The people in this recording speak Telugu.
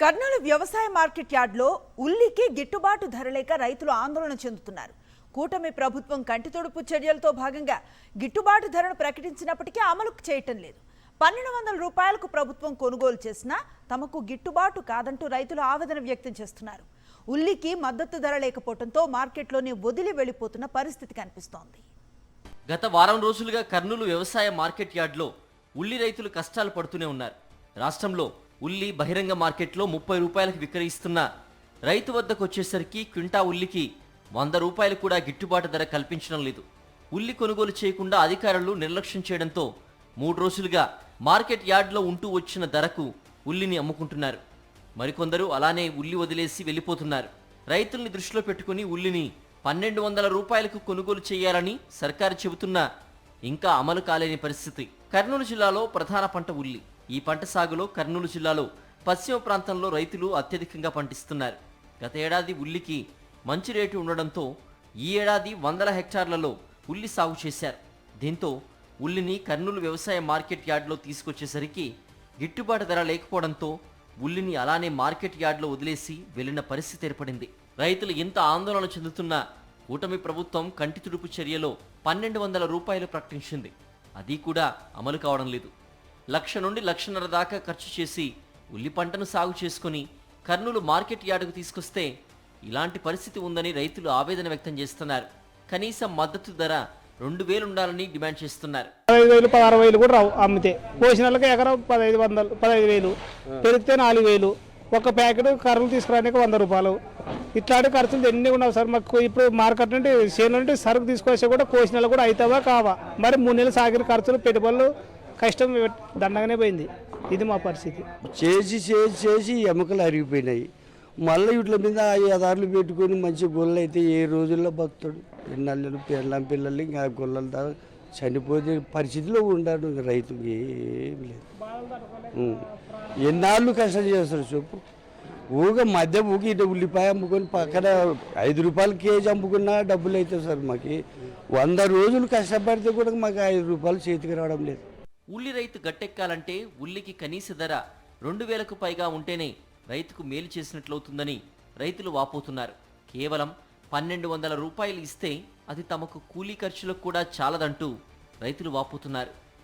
కర్నూలు వ్యవసాయ మార్కెట్ యార్డ్లో ఉల్లికి గిట్టుబాటు ధర లేక రైతులు ఆందోళన చెందుతున్నారు. కూటమి ప్రభుత్వం కంటితొడుపు చర్యలతో భాగంగా గిట్టుబాటు ధరను ప్రకటించినప్పటికీ అమలు చేయటం లేదు. 1200 రూపాయలకు ప్రభుత్వం కొనుగోలు చేసినా తమకు గిట్టుబాటు కాదంటూ రైతులు ఆవేదన వ్యక్తం చేస్తున్నారు. ఉల్లికి మద్దతు ధర లేకపోవడంతో మార్కెట్లోనే వదిలి వెళ్లిపోతున్న పరిస్థితి కనిపిస్తోంది. గత వారం రోజులుగా కర్నూలు వ్యవసాయ మార్కెట్ యార్డ్లో ఉల్లి రైతులు కష్టాలు పడుతూనే ఉన్నారు. రాష్ట్రంలో ఉల్లి బహిరంగ మార్కెట్లో 30 రూపాయలకు విక్రయిస్తున్న రైతు వద్దకు వచ్చేసరికి క్వింటా ఉల్లికి 100 రూపాయలు కూడా గిట్టుబాటు ధర కల్పించడం లేదు. ఉల్లి కొనుగోలు చేయకుండా అధికారులు నిర్లక్ష్యం చేయడంతో 3 రోజులుగా మార్కెట్ యార్డ్లో ఉంటూ వచ్చిన ధరకు ఉల్లిని అమ్ముకుంటున్నారు. మరికొందరు అలానే ఉల్లి వదిలేసి వెళ్ళిపోతున్నారు. రైతుల్ని దృష్టిలో పెట్టుకుని ఉల్లిని 1200 రూపాయలకు కొనుగోలు చేయాలని సర్కారు చెబుతున్నా ఇంకా అమలు కాలేని పరిస్థితి. కర్నూలు జిల్లాలో ప్రధాన పంట ఉల్లి. ఈ పంట సాగులో కర్నూలు జిల్లాలో పశ్చిమ ప్రాంతంలో రైతులు అత్యధికంగా పండిస్తున్నారు. గత ఏడాది ఉల్లికి మంచి రేటు ఉండడంతో ఈ ఏడాది 100 హెక్టార్లలో ఉల్లి సాగు చేశారు. దీంతో ఉల్లిని కర్నూలు వ్యవసాయ మార్కెట్ యార్డ్లో తీసుకొచ్చేసరికి గిట్టుబాటు ధర లేకపోవడంతో ఉల్లిని అలానే మార్కెట్ యార్డ్లో వదిలేసి వెళ్లిన పరిస్థితి ఏర్పడింది. రైతులు ఇంత ఆందోళన చెందుతున్నా కూటమి ప్రభుత్వం కంటి తుడుపు చర్యలో 1200 రూపాయలు ప్రకటించింది. అది కూడా అమలు కావడం లేదు. 1,00,000 నుండి 1,50,000 దాకా ఖర్చు చేసి ఉల్లి పంటను సాగు చేసుకుని కర్నూలు మార్కెట్ యార్డుకు తీసుకొస్తే ఇలాంటి పరిస్థితి ఉందని రైతులు ఆవేదన వ్యక్తం చేస్తున్నారు. కనీస మద్దతు ధర 2,000 ఉండాలని డిమాండ్ చేస్తున్నారు. 15,000 16,000 కూడా రావు. అమ్మితే కోసిన వాళ్ళకి ఎకరం 1,500 15,000 పెరిగితే 4,000. ఒక ప్యాకెట్ కర్రలు తీసుకురానికి 100 రూపాయలు. ఇట్లాంటి ఖర్చులు ఎన్ని ఉన్నావు సార్ మాకు. ఇప్పుడు మార్కెట్ నుండి చేను నుండి సరుకు తీసుకొస్తే కూడా కోసిన వాళ్ళు కూడా అవుతావా కావా. మరి 3 నెలలు సాగిన ఖర్చులు పెట్టుబడులు కష్టం దండగానే పోయింది. ఇది మా పరిస్థితి. చేసి ఎముకలు అరిగిపోయినాయి. మళ్ళీ వీటి మీద 5 పెట్టుకొని మంచి గొల్లలు అయితే ఏ రోజుల్లో బతుకుతాడు. ఎన్నెళ్ళు పిల్లలు ఇంకా గొల్లలు దాకా చనిపోతే పరిస్థితిలో ఉన్నాడు రైతుకి. ఏం లేదు. ఎన్నాళ్ళు కష్టం చేస్తారు చెప్పు. మధ్య ఇటు ఉల్లిపాయ అమ్ముకొని పక్కన 5 రూపాయలు కేజీ అమ్ముకున్నా డబ్బులు అవుతాయి సార్. మాకు 100 రోజులు కష్టపడితే కూడా మాకు 5 రూపాయలు చేతికి రావడం లేదు. ఉల్లి రైతు గట్టెక్కాలంటే ఉల్లికి కనీస ధర 2,000కు పైగా ఉంటేనే రైతుకు మేలు చేసినట్లవుతుందని రైతులు వాపోతున్నారు. కేవలం 1,200 రూపాయలు ఇస్తే అది తమకు కూలీ ఖర్చులకు కూడా చాలదంటూ రైతులు వాపోతున్నారు.